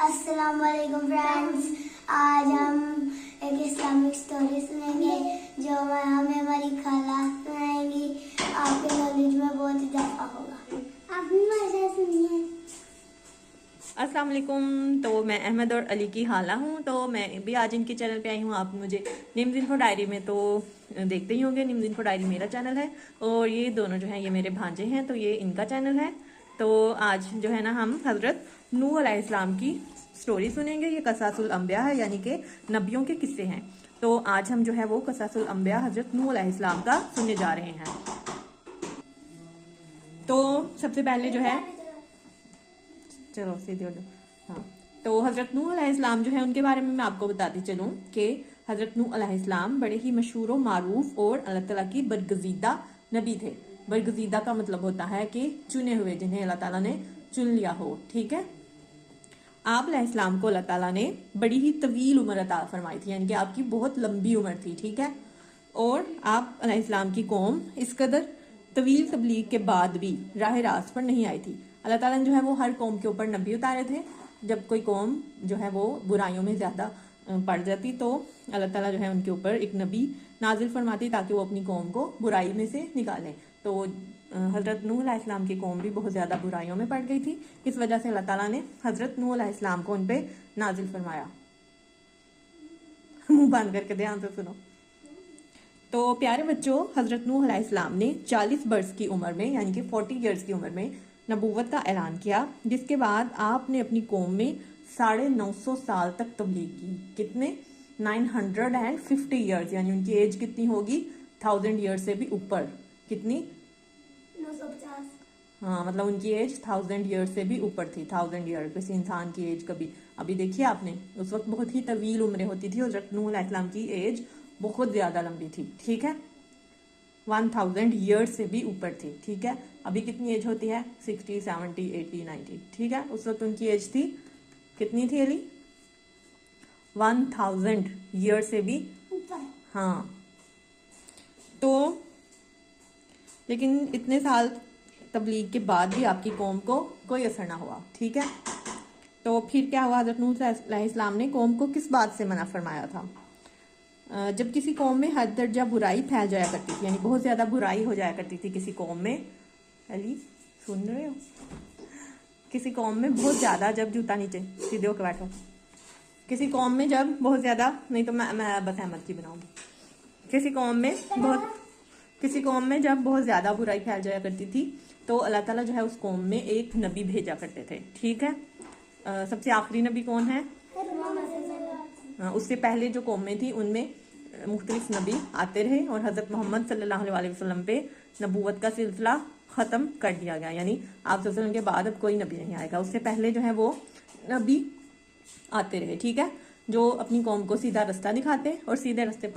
अस्सलाम वालेकुम फ्रेंड्स। आज हम एक इस्लामिक स्टोरी सुनेंगे जो हमें हमारी खाला सुनाएंगी। आपके नॉलेज में बहुत इजाफा होगा। आप भी मजा सुनिए। अस्सलाम वालेकुम। तो मैं अहमद और अली की खाला हूँ। तो मैं भी आज इनके चैनल पे आई हूँ। आप मुझे निम्स इन्फो डायरी में तो देखते ही होंगे। निम्स इन्फो डायरी मेरा चैनल है और ये दोनों जो हैं ये मेरे भांजे हैं, तो ये इनका चैनल है। तो आज जो है ना हम हज़रत नूह अलैहिस्सलाम की स्टोरी सुनेंगे। ये कसासुल अंबिया है, यानी कि नबियों के किस्से हैं। तो आज हम जो है वो कसासुल अंबिया हज़रत नूह अलैहिस्सलाम का सुनने जा रहे हैं। तो सबसे पहले जो है, चलो सीधे हो जाओ। हाँ, तो हज़रत नूह अलैहिस्सलाम जो है उनके बारे में मैं आपको बताती चलूँ कि हज़रत नूह अलैहिस्सलाम बड़े ही मशहूर व मारूफ और अल्लाह ताला की बरगजीदा नबी थे। बरगजीदा का मतलब होता है कि चुने हुए, जिन्हें अल्लाह ताला ने चुन लिया हो। ठीक है। आप अलैहिस्सलाम को अल्लाह ताला ने बड़ी ही तवील उम्र अता फरमाई थी, यानी कि आपकी बहुत लंबी उम्र थी। ठीक है। और आप अलैहिस्सलाम की कौम इस कदर तवील तबलीग के बाद भी राह रास्त पर नहीं आई थी। अल्लाह ताला ने जो है वो हर कौम के ऊपर नबी उतारे थे। जब कोई कौम जो है वो बुराइयों में ज़्यादा पड़ जाती तो अल्लाह ताला जो है उनके ऊपर एक नबी नाजिल फरमाती ताकि वो अपनी कौम को बुराई में से निकालें। तो हज़रत नूह अलैहिस्सलाम की कौम भी बहुत ज़्यादा बुराइयों में पड़ गई थी। इस वजह से अल्लाह ताला ने हज़रत नूह अलैहिस्सलाम को उन पर नाजिल फरमाया। मुंह बंद करके ध्यान से सुनो। तो प्यारे बच्चों, हज़रत नूह अलैहिस्सलाम ने 40 बरस की उम्र में, यानी कि 40 ईयर्स की उम्र में नबूवत का ऐलान किया, जिसके बाद आपने अपनी कौम में 950 साल तक तबलीग की। कितने? 950 ईयर्स, यानी उनकी एज कितनी होगी? 1000 ईयर्स से भी ऊपर। कितनी? 950। हाँ, मतलब उनकी एज 1000 ईयर्स से भी ऊपर थी। 1000 ईयर किसी इंसान की एज कभी अभी देखिए आपने, उस वक्त बहुत ही तवील उम्रें होती थी और हज़रत नूह अलैहिस्सलाम की एज बहुत ज़्यादा लंबी थी। ठीक है। 1000 ईयर्स से भी ऊपर थी। ठीक है। अभी कितनी एज होती है? 60, 70, 80, 90। ठीक है। उस वक्त उनकी एज थी कितनी थी अली? 1000 ईयर्स से भी ऊपर। हाँ। तो लेकिन इतने साल तबलीग के बाद भी आपकी कौम को कोई असर ना हुआ। ठीक है। तो फिर क्या हुआ? हज़रत नूह अलैहिस्सलाम ने कौम को किस बात से मना फरमाया था? जब किसी कौम में हद दर्जा बुराई फैल जाया करती थी, यानी बहुत ज़्यादा बुराई हो जाया करती थी किसी कौम में। अली सुन रहे हो? किसी कौम में बहुत ज़्यादा, जब जूता नीचे सीधे होकर बैठो। किसी कौम में जब बहुत ज़्यादा, नहीं तो मैं बस अहमद की बनाऊंगी। किसी कौम में जब बहुत ज़्यादा बुराई फैल जाया करती थी तो अल्लाह ताला जो है उस कौम में एक नबी भेजा करते थे। ठीक है। सबसे आखिरी नबी कौन है? उससे पहले जो कौमें थी उनमें मुख्तलिफ नबी आते रहे और हज़रत मोहम्मद सल्लल्लाहु अलैहि वसल्लम पे नबूवत का सिलसिला ख़त्म कर दिया गया, यानी आप वसल्लम के बाद अब कोई नबी नहीं आएगा। उससे पहले जो है वो नबी आते रहे। ठीक है। जो अपनी कौम को सीधा रास्ता दिखाते और सीधे रास्ते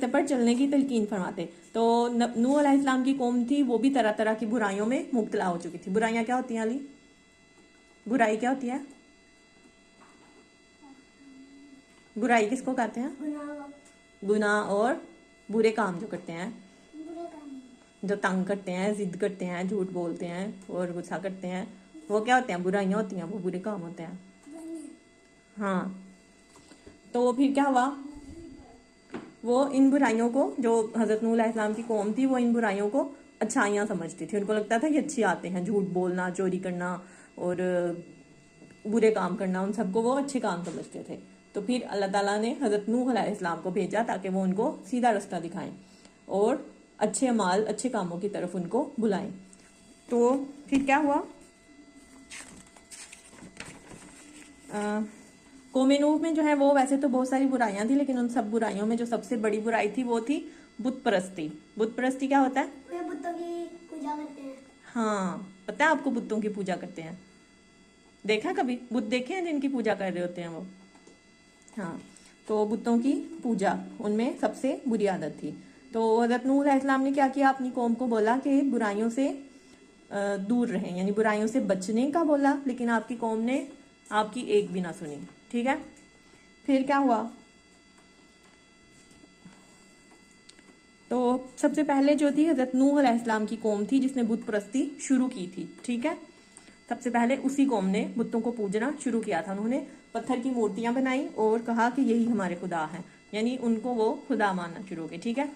पर चलने की तलकीन फरमाते। तो नूह अलैहिस्सलाम की कौम थी, वो भी तरह तरह की बुराइयों में मुब्तला हो चुकी थी। बुराइयां क्या होती हैं अली? बुराई क्या होती है? बुराई किसको कहते हैं? गुनाह और बुरे काम जो करते हैं, जो तंग करते हैं, जिद करते हैं, झूठ बोलते हैं और गुस्सा करते हैं, वो क्या होते हैं? बुराइयां होती हैं, वो बुरे काम होते हैं। हाँ। तो फिर क्या हुआ? वो इन बुराइयों को, जो हज़रत नूह अलैहिस्सलाम की कौम थी, वो इन बुराइयों को अच्छाइयाँ समझती थी। उनको लगता था ये अच्छी आते हैं, झूठ बोलना, चोरी करना और बुरे काम करना, उन सबको वो अच्छे काम समझते थे। तो फिर अल्लाह ताला ने हज़रत नूह अलैहिस्सलाम को भेजा ताकि वो उनको सीधा रास्ता दिखाएं और अच्छे अमाल, अच्छे कामों की तरफ उनको बुलाएं। तो फिर क्या हुआ? कौम नूह में जो है वो वैसे तो बहुत सारी बुराइयां थी, लेकिन उन सब बुराइयों में जो सबसे बड़ी बुराई थी वो थी बुत परस्ती। बुत परस्ती क्या होता है? वे बुतों की पूजा करते हैं। हाँ, पता है आपको बुतों की पूजा करते हैं? देखा कभी बुत देखे हैं जिनकी पूजा कर रहे होते हैं वो? हाँ। तो बुतों की पूजा उनमें सबसे बुरी आदत थी। तो हज़रत नूह अलैहिस्सलाम ने क्या किया? अपनी कौम को बोला कि बुराइयों से दूर रहें, यानी बुराइयों से बचने का बोला, लेकिन आपकी कौम ने आपकी एक भी ना सुनी। ठीक है। फिर क्या हुआ? तो सबसे पहले जो थी हज़रत नूह अलैहिस्सलाम की कौम थी जिसने बुत परस्ती शुरू की थी। ठीक है। सबसे पहले उसी कौम ने बुतों को पूजना शुरू किया था। उन्होंने पत्थर की मूर्तियां बनाई और कहा कि यही हमारे खुदा हैं, यानी उनको वो खुदा मानना शुरू हो गए। ठीक है,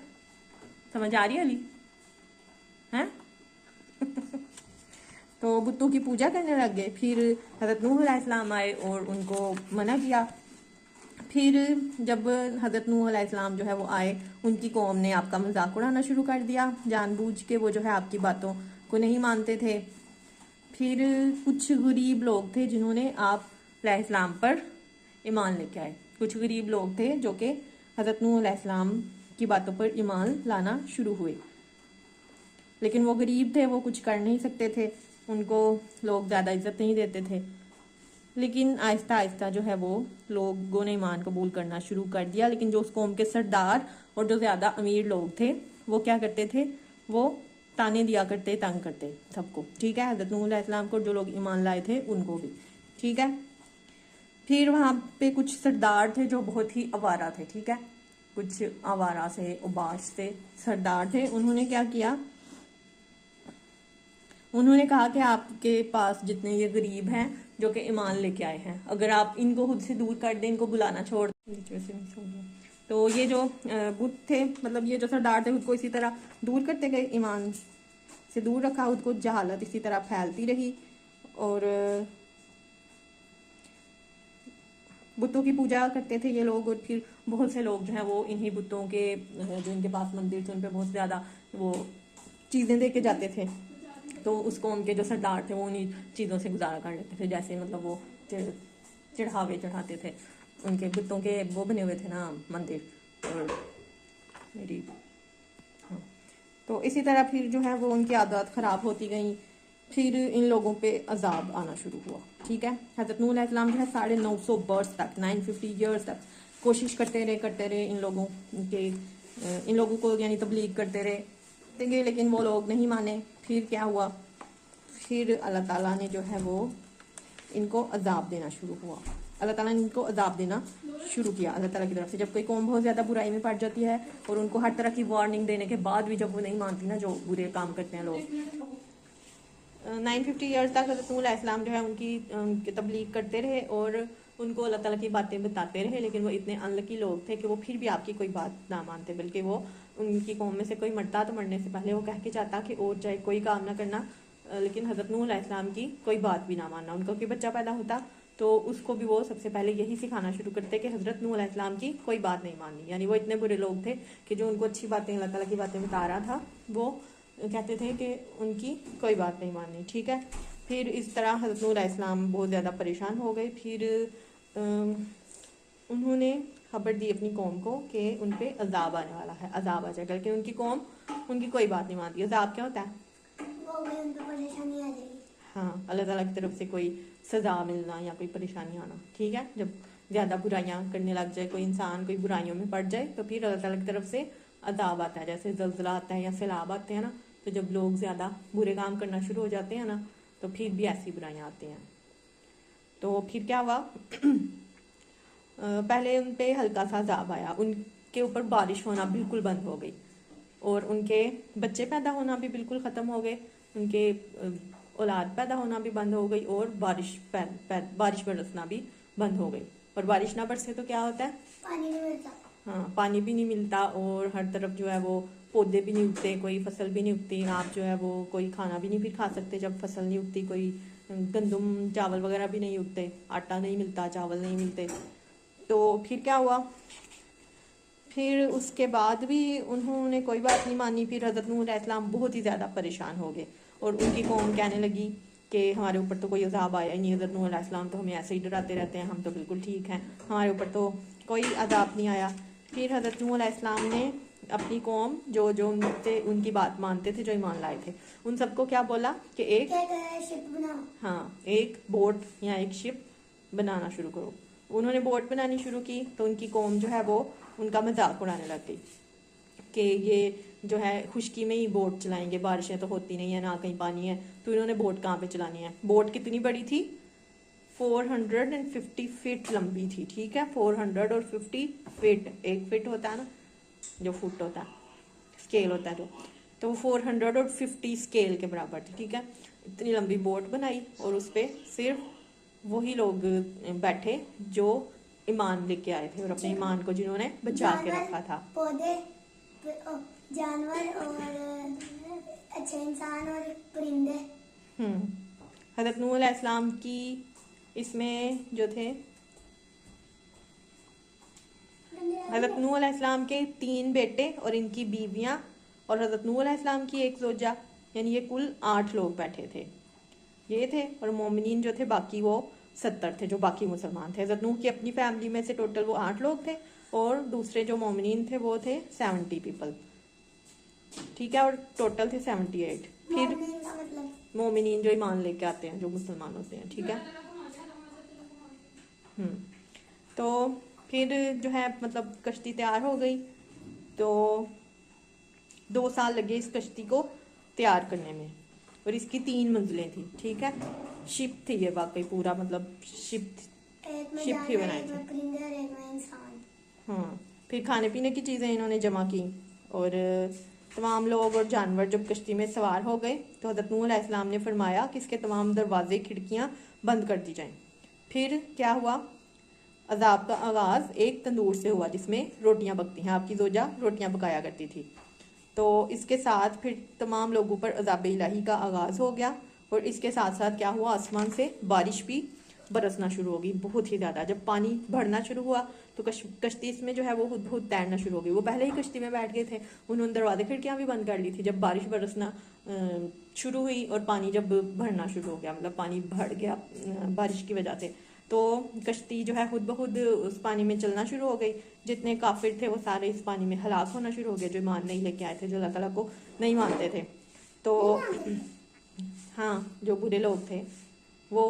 समझ आ रही है अली? हैं? तो बुतों की पूजा करने लग गए। फिर हजरत नूह अलैहिस्सलाम आए और उनको मना किया। फिर जब हजरत नूह अलैहिस्सलाम जो है वो आए, उनकी कौम ने आपका मजाक उड़ाना शुरू कर दिया जानबूझ के। वो जो है आपकी बातों को नहीं मानते थे। फिर कुछ गरीब लोग थे जिन्होंने आप अलैहिस्सलाम पर ईमान लेके आए। कुछ गरीब लोग थे जो कि हजरत नूह अलैहिस्सलाम की बातों पर ईमान लाना शुरू हुए, लेकिन वो गरीब थे, वो कुछ कर नहीं सकते थे, उनको लोग ज़्यादा इज्जत नहीं देते थे। लेकिन आहिस्ता आहिस्ता जो है वो लोगों ने ईमान कबूल करना शुरू कर दिया। लेकिन जो उस कौम के सरदार और जो ज़्यादा अमीर लोग थे वो क्या करते थे, वो ताने दिया करते, तंग करते सबको। ठीक है, हज़रत नूह अलैहिस्सलाम को, जो लोग ईमान लाए थे उनको भी। ठीक है, फिर वहाँ पे कुछ सरदार थे जो बहुत ही आवारा थे। ठीक है, कुछ आवारा से, उबाश से सरदार थे। उन्होंने क्या किया, उन्होंने कहा कि आपके पास जितने ये गरीब हैं जो कि ईमान लेके आए हैं, अगर आप इनको खुद से दूर कर दें, इनको बुलाना छोड़ दें। तो ये जो बुत थे, मतलब ये जो सरदार थे, खुद को इसी तरह दूर करते गए, ईमान से दूर रखा, खुद को जहालत इसी तरह फैलती रही। और बुतों की पूजा करते थे ये लोग। और फिर बहुत से लोग जो हैं वो इन्हीं बुतों के, जो इनके पास मंदिर थे, उन पर बहुत ज़्यादा वो चीज़ें दे के जाते थे। तो उस कौम के जो सरदार थे वो उन्हीं चीज़ों से गुजारा कर लेते थे। जैसे मतलब वो चढ़ावे चढ़ाते थे, उनके बुतों के वो बने हुए थे ना मंदिर। और मेरी हाँ, तो इसी तरह फिर जो है वो उनकी आदत ख़राब होती गई। फिर इन लोगों पे अजाब आना शुरू हुआ। ठीक है, हज़रत नूह अलैहिस्सलाम जो है 950 बर्स तक, 950 ईयर्स तक कोशिश करते रहे इन लोगों को यानी तबलीग करते रहे, लेकिन वो लोग नहीं माने। फिर क्या हुआ, फिर अल्लाह ताला ने जो है वो इनको अजाब देना शुरू हुआ। अल्लाह ताला ने इनको अजाब देना शुरू किया अल्लाह ताला की तरफ से। जब कोई कौम बहुत ज़्यादा बुराई में पड़ जाती है और उनको हर तरह की वार्निंग देने के बाद भी जब वो नहीं मानती ना, जो बुरे काम करते हैं लोग, 950 ईयर्स तक हज़रत नूह अलैहिस्सलाम जो है उनकी तबलीग करते रहे और उनको अल्लाह ताला की बातें बताते रहे। लेकिन वो इतने अनलकी लोग थे कि वो फिर भी आपकी कोई बात ना मानते, बल्कि वो उनकी कौम में से कोई मरता तो मरने से पहले वो कह के जाता कि और चाहे कोई काम ना करना, लेकिन हज़रत नूह अलैहिस्सलाम की कोई बात भी ना मानना। उनका कोई बच्चा पैदा होता तो उसको भी वो सबसे पहले यही सिखाना शुरू करते कि हज़रत नूह अलैहिस्सलाम की कोई बात नहीं माननी। यानी वो इतने बुरे लोग थे कि जो उनको अच्छी बातें, अल्लाह ताला की बातें बता रहा था, वो कहते थे कि उनकी कोई बात नहीं माननी। ठीक है, फिर इस तरह हज़रत नूह अलैहिस्सलाम बहुत ज़्यादा परेशान हो गए। फिर उन्होंने खबर दी अपनी कौम को कि उन पे अजाब आने वाला है, अजाब आ जाएगा। लेकिन उनकी कौम उनकी कोई बात नहीं मानती। अजाब क्या होता है? वो भी उन पे परेशानी आ जाएगी। हाँ, अल्लाह ताला की तरफ से कोई सज़ा मिलना या कोई परेशानी आना। ठीक है, जब ज़्यादा बुराइयां करने लग जाए कोई इंसान, कोई बुराइयों में पड़ जाए, तो फिर अल्लाह ताला की तरफ से अजाब आता है। जैसे ज़लज़ला आता है या सैलाब आते हैं ना, तो जब लोग ज़्यादा बुरे काम करना शुरू हो जाते हैं ना, तो फिर भी ऐसी बुराइयां आती हैं। तो फिर क्या हुआ, पहले उन पे हल्का सा अजाब आया, उनके ऊपर बारिश होना बिल्कुल बंद हो गई और उनके बच्चे पैदा होना भी बिल्कुल ख़त्म हो गए, उनके औलाद पैदा होना भी बंद हो गई और बारिश बरसना भी बंद हो गई। और बारिश ना बरसे तो क्या होता है? पानी नहीं मिलता। हाँ, पानी भी नहीं मिलता और हर तरफ जो है वो पौधे भी नहीं उगते, कोई फसल भी नहीं उगती। आप जो है वो कोई खाना भी नहीं फिर खा सकते जब फसल नहीं उगती, कोई गंदम चावल वगैरह भी नहीं उगते, आटा नहीं मिलता, चावल नहीं मिलते। तो फिर क्या हुआ, फिर उसके बाद भी उन्होंने कोई बात नहीं मानी। फिर हज़रत नूह अलैहिस्सलाम बहुत ही ज़्यादा परेशान हो गए और उनकी कौम कहने लगी कि हमारे ऊपर तो कोई अजाब आया ही नहीं, हज़रत नूह अलैहिस्सलाम तो हमें ऐसे ही डराते रहते हैं, हम तो बिल्कुल ठीक हैं, हमारे ऊपर तो कोई अजाब नहीं आया। फिर हज़रत नूह अलैहिस्सलाम ने अपनी कौम जो जो उनसे उनकी बात मानते थे, जो ईमान लाए थे, उन सबको क्या बोला कि एक शिप बनाओ। हाँ, एक बोट या एक शिप बनाना शुरू करो। उन्होंने बोट बनानी शुरू की तो उनकी कौम जो है वो उनका मजाक उड़ाने लग गई कि ये जो है खुश्की में ही बोट चलाएंगे, बारिशें तो होती नहीं है, ना कहीं पानी है, तो इन्होंने बोट कहाँ पे चलानी है। बोट कितनी बड़ी थी? 450 फीट लंबी थी। ठीक है, 450 फीट, 1 फीट होता है ना जो फुट होता है, स्केल होता है जो, तो वो 450 स्केल के बराबर थी, ठीक है। इतनी लंबी बोट बनाई और उस पर सिर्फ वही लोग बैठे जो ईमान लेके आए थे और अपने ईमान को जिन्होंने बचा के रखा था। पौधे, जानवर और अच्छे इंसान और परिंदे। हज़रत नूह अलैहिस्सलाम की इसमें जो थे, हज़रत नूह अलैहिस्सलाम के 3 बेटे और इनकी बीवियां और हज़रत नूह अलैहिस्सलाम की एक ज़ौजा, यानी ये कुल 8 लोग बैठे थे, ये थे। और मोमिनीन जो थे बाकी वो 70 थे, जो बाकी मुसलमान थे। हज़रत नूह की अपनी फैमिली में से टोटल वो 8 लोग थे और दूसरे जो मोमिनीन थे वो थे 70 पीपल, ठीक है। और टोटल थे 78। फिर मोमिनीन जो ईमान लेके आते हैं, जो मुसलमान होते हैं, ठीक है। तो फिर जो है मतलब कश्ती तैयार हो गई, तो 2 साल लगे इस कश्ती को तैयार करने में और इसकी 3 मंजिलें थी, ठीक है। शिप थी ये वाकई पूरा, मतलब शिप ही बनाई थी। हाँ, फिर खाने पीने की चीज़ें इन्होंने जमा की और तमाम लोग और जानवर जब कश्ती में सवार हो गए तो हज़रत नूह अलैहिस्सलाम ने फरमाया कि इसके तमाम दरवाजे खिड़कियाँ बंद कर दी जाएं। फिर क्या हुआ, अजाब का आगाज़ एक तंदूर से हुआ जिसमें रोटियां पकती हैं। आपकी ज़ौजा रोटियां पकाया करती थी। तो इसके साथ फिर तमाम लोगों पर अजाब इलाही का आगाज़ हो गया और इसके साथ साथ क्या हुआ, आसमान से बारिश भी बरसना शुरू हो गई, बहुत ही ज़्यादा। जब पानी बढ़ना शुरू हुआ तो कश्ती इसमें जो है वो खुद बहुत तैरना शुरू हो गई। वो पहले ही कश्ती में बैठ गए थे, उन्होंने दरवाजे खिड़कियाँ भी बंद कर ली थी। जब बारिश बरसना शुरू हुई और पानी जब बढ़ना शुरू हो गया, मतलब पानी बढ़ गया बारिश की वजह से, तो कश्ती जो है खुद ब खुद उस पानी में चलना शुरू हो गई। जितने काफिर थे वो सारे इस पानी में हलाक होना शुरू हो गए, जो ईमान नहीं लेके आए थे, जो अल्लाह ताला को नहीं मानते थे। तो हाँ, जो बुरे लोग थे वो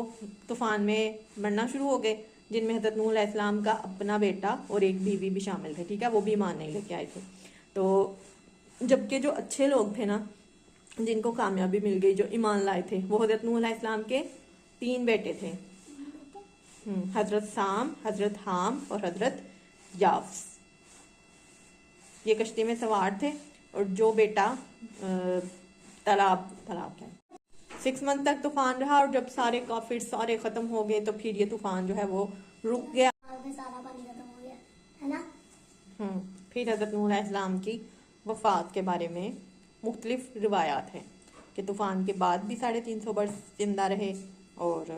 तूफान में मरना शुरू हो गए, जिनमें हज़रत नूह अलैहिस्सलाम का अपना बेटा और एक बीवी भी शामिल थे, ठीक है। वो भी ईमान नहीं लेके आए थे। तो जबकि जो अच्छे लोग थे ना, जिनको कामयाबी मिल गई, जो ईमान लाए थे, वो हज़रत नूह अलैहिस्सलाम के 3 बेटे थे, हज़रत साम, हज़रत हाम और हज़रत याफ्स। ये कश्ती में सवार थे और जो बेटा तालाब क्या 6 मंथ तक तूफान रहा और जब सारे काफिर सारे खत्म हो गए तो फिर ये तूफान जो है वो रुक गया। सारा पानी खत्म हो गया है ना। फिर हज़रत नूह अलैहिस्सलाम की वफ़ात के बारे में मुख्तलिफ रिवायात हैं कि तूफान के बाद भी 350 वर्ष जिंदा रहे और